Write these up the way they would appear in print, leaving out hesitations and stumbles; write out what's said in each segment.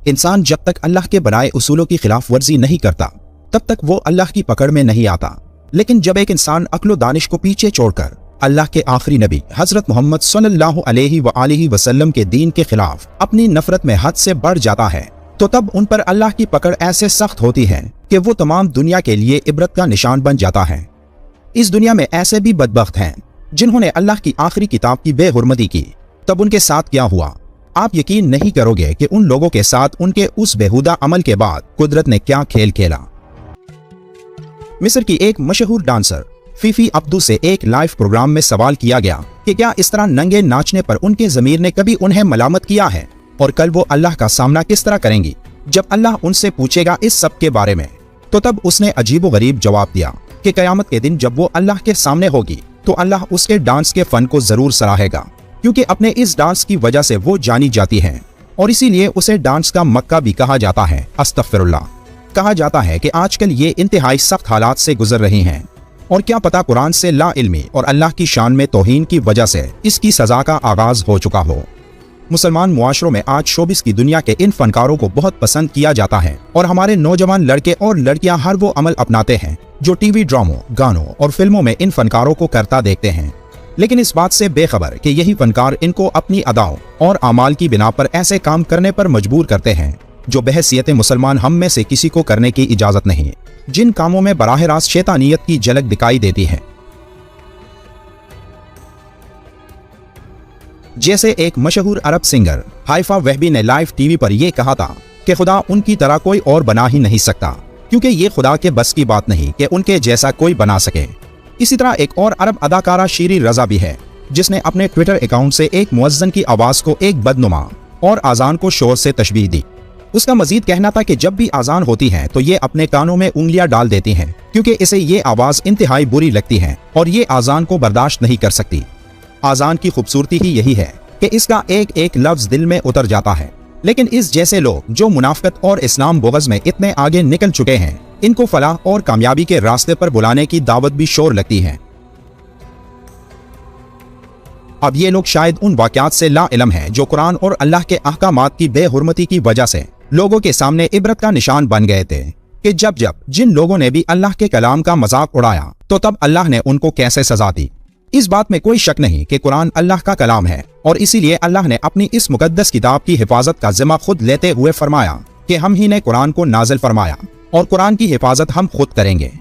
इंसान जब तक अल्लाह के बनाए उसूलों की खिलाफ वर्जी नहीं करता तब तक वो अल्लाह की पकड़ में नहीं आता। लेकिन जब एक इंसान अक्ल दानिश को पीछे छोड़कर अल्लाह के आखिरी नबी हजरत मोहम्मद सल्लल्लाहु अलैहि वसल्लम के दीन के खिलाफ अपनी नफरत में हद से बढ़ जाता है तो तब उन पर अल्लाह की पकड़ ऐसे सख्त होती है कि वो तमाम दुनिया के लिए इबरत का निशान बन जाता है। इस दुनिया में ऐसे भी बदबख्त हैं जिन्होंने अल्लाह की आखिरी किताब की बेहुरमती की, तब उनके साथ क्या हुआ आप यकीन नहीं करोगे कि उन लोगों के साथ उनके उस बेहुदा अमल के बाद कुदरत ने क्या खेल खेला। मिस्र की एक मशहूर डांसर फीफी अब्दू से एक लाइव प्रोग्राम में सवाल किया गया कि क्या इस तरह नंगे नाचने पर उनके ज़मीर ने कभी उन्हें मलामत किया है और कल वो अल्लाह का सामना किस तरह करेंगी जब अल्लाह उनसे पूछेगा इस सब के बारे में। तो तब उसने अजीबोगरीब जवाब दिया कि क़यामत के दिन जब वो अल्लाह के सामने होगी तो अल्लाह उसके डांस के फन को जरूर सराहेगा, क्योंकि अपने इस डांस की वजह से वो जानी जाती है और इसीलिए उसे डांस का मक्का भी कहा जाता है। अस्तगफिरुल्लाह। कहा जाता है कि आजकल ये इंतहाई सख्त हालात से गुजर रही हैं और क्या पता कुरान से ला इल्मी और अल्लाह की शान में तौहीन की वजह से इसकी सजा का आगाज हो चुका हो। मुसलमान मुआशरों में आज शोबिस की दुनिया के इन फनकारों को बहुत पसंद किया जाता है और हमारे नौजवान लड़के और लड़कियां हर वो अमल अपनाते हैं जो टीवी ड्रामों, गानों और फिल्मों में इन फनकारों को करता देखते हैं, लेकिन इस बात से बेखबर कि यही फनकार इनको अपनी अदाओं और आमाल की बिना पर ऐसे काम करने पर मजबूर करते हैं जो बहैसियत मुसलमान हम में से किसी को करने की इजाजत नहीं, जिन कामों में बराह रास्त शैतानियत की झलक दिखाई देती है। जैसे एक मशहूर अरब सिंगर हाइफा वहबी ने लाइव टीवी पर यह कहा था कि खुदा उनकी तरह कोई और बना ही नहीं सकता, क्योंकि ये खुदा के बस की बात नहीं कि उनके जैसा कोई बना सके। इसी तरह एक और अरब अदाकारा शीरी रजा भी है जिसने अपने ट्विटर अकाउंट से एक मुअज्जिन की आवाज को एक बदनुमा और आजान को शोर से तशबीह दी। उसका मजीद कहना था कि जब भी आजान होती है तो ये अपने कानों में उंगलियां डाल देती हैं, क्योंकि इसे ये आवाज इंतहाई बुरी लगती है और ये आजान को बर्दाश्त नहीं कर सकती। आजान की खूबसूरती ही यही है कि इसका एक एक लफ्ज दिल में उतर जाता है, लेकिन इस जैसे लोग जो मुनाफिकत और इस्लाम बोगज़ में इतने आगे निकल चुके हैं, इनको फलाह और कामयाबी के रास्ते पर बुलाने की दावत भी शोर लगती है। अब ये लोग शायद उन वाक़यात से ला इल्म हैं जो कुरान और अल्लाह के अहकामात की बेहुरमती की वजह से लोगों के सामने इबरत का निशान बन गए थे कि जब जब जिन लोगों ने भी अल्लाह के कलाम का मजाक उड़ाया तो तब अल्लाह ने उनको कैसे सजा दी। इस बात में कोई शक नहीं कि कुरान अल्लाह का कलाम है और इसीलिए अल्लाह ने अपनी इस मुकद्दस किताब की हिफाजत का जिम्मा खुद लेते हुए फरमाया कि हम ही ने कुरान को नाजिल फरमाया और कुरान की हिफाजत हम खुद करेंगे।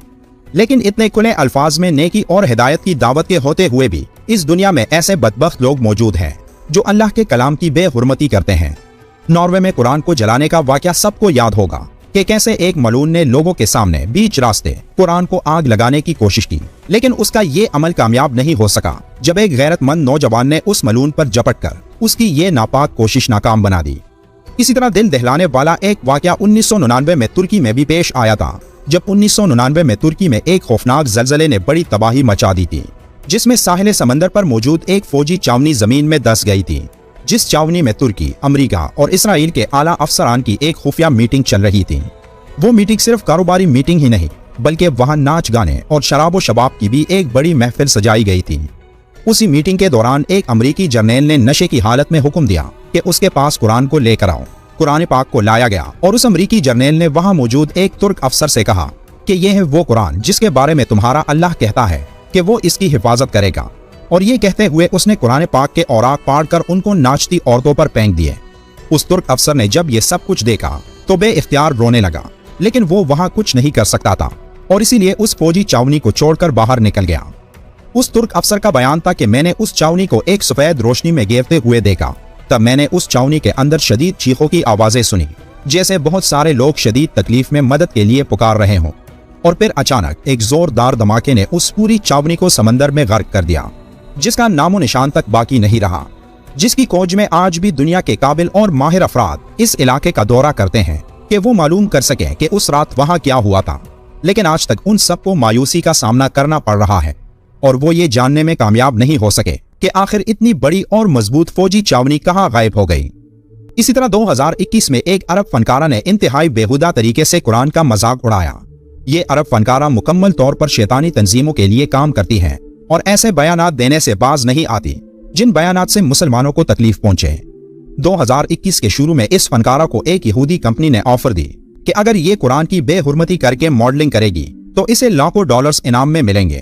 लेकिन इतने खुले अल्फाज में नेकी और हिदायत की दावत के होते हुए भी इस दुनिया में ऐसे बदबख्त लोग मौजूद हैं जो अल्लाह के कलाम की बेहुरमती करते हैं। नॉर्वे में कुरान को जलाने का वाकया सबको याद होगा कि कैसे एक मलून ने लोगों के सामने बीच रास्ते कुरान को आग लगाने की कोशिश की, लेकिन उसका ये अमल कामयाब नहीं हो सका जब एक गैरतमंद नौजवान ने उस मलून पर झपट कर उसकी ये नापाक कोशिश नाकाम बना दी। इसी तरह दिल दहलाने वाला एक वाकया 1999 में तुर्की में भी पेश आया था, जब 1999 में तुर्की में एक खौफनाक जलजले ने बड़ी तबाही मचा दी थी, जिसमें साहिल समंदर पर मौजूद एक फौजी छावनी जमीन में धंस गई थी, जिस छावनी में तुर्की, अमेरिका और इसराइल के आला अफसरान की एक खुफिया मीटिंग चल रही थी। वो मीटिंग सिर्फ कारोबारी मीटिंग ही नहीं बल्कि वहां नाच गाने और शराब व शबाब की भी एक बड़ी महफिल सजाई गई थी। उसी मीटिंग के दौरान एक अमेरिकी जर्नैल ने नशे की हालत में हुक्म दिया कि उसके पास कुरान को लेकर आओ। कुरान पाक को लाया गया और उस अमेरिकी जर्नैल ने वहां मौजूद एक तुर्क अफसर से कहा कि यह है वो कुरान जिसके बारे में तुम्हारा अल्लाह कहता है कि वो इसकी हिफाजत करेगा। और ये कहते हुए उसने कुरान पाक के औराक पाड़ कर उनको नाचती औरतों पर फेंक दिए। उस तुर्क अफसर ने जब ये सब कुछ देखा तो बेइख्तियार रोने लगा, लेकिन वो वहां कुछ नहीं कर सकता था और इसीलिए उस फौजी छावनी को छोड़कर बाहर निकल गया। उस तुर्क अफसर का बयान था कि मैंने उस छावनी को एक सफेद रोशनी में घेरते हुए देखा। तब मैंने उस छावनी के अंदर शदीद चीखों की आवाजें सुनी, जैसे बहुत सारे लोग शदीद तकलीफ में मदद के लिए पुकार रहे हों। और फिर अचानक एक जोरदार धमाके ने उस पूरी छावनी को समंदर में गर्क कर दिया, जिसका नामो निशान तक बाकी नहीं रहा, जिसकी खोज में आज भी दुनिया के काबिल और माहिर अफराद इस इलाके का दौरा करते हैं कि वो मालूम कर सकें कि उस रात वहां क्या हुआ था। लेकिन आज तक उन सबको मायूसी का सामना करना पड़ रहा है और वो ये जानने में कामयाब नहीं हो सके कि आखिर इतनी बड़ी और मजबूत फौजी छावनी कहां गायब हो गई। इसी तरह 2021 में एक अरब फनकारा ने इंतहाई बेहुदा तरीके से कुरान का मजाक उड़ाया। ये अरब फनकारा मुकम्मल तौर पर शैतानी तंजीमों के लिए काम करती है और ऐसे बयानात देने से बाज नहीं आती जिन बयानात से मुसलमानों को तकलीफ पहुंचे। 2021 के शुरू में इस फनकारा को एक यहूदी कंपनी ने ऑफर दी कि अगर ये कुरान की बेहुरमती करके मॉडलिंग करेगी तो इसे लाखों डॉलर्स इनाम में मिलेंगे।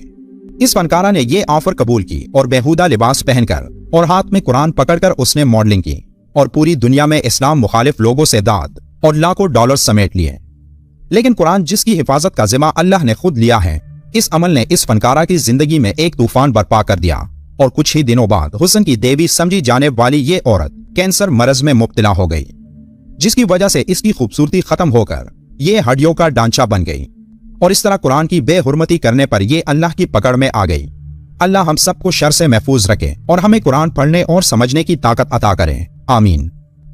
इस फनकारा ने ये ऑफर कबूल की और बेहुदा लिबास पहनकर और हाथ में कुरान पकड़कर उसने मॉडलिंग की और पूरी दुनिया में इस्लाम मुखालिफ लोगों से दाद और लाखों डॉलर समेट लिए। लेकिन कुरान जिसकी हिफाजत का जिम्मा अल्लाह ने खुद लिया है, इस अमल ने इस फनकारा की जिंदगी में एक तूफान बर्पा कर दिया और कुछ ही दिनों बाद हुस्न की देवी समझी जाने वाली ये औरत कैंसर मरज में मुब्तला हो गई, जिसकी वजह से इसकी खूबसूरती खत्म होकर ये हड्डियों का ढांचा बन गई और इस तरह कुरान की बेहुरमती करने पर ये अल्लाह की पकड़ में आ गई। अल्लाह हम सबको शर से महफूज रखे और हमें कुरान पढ़ने और समझने की ताकत अता करे। आमीन।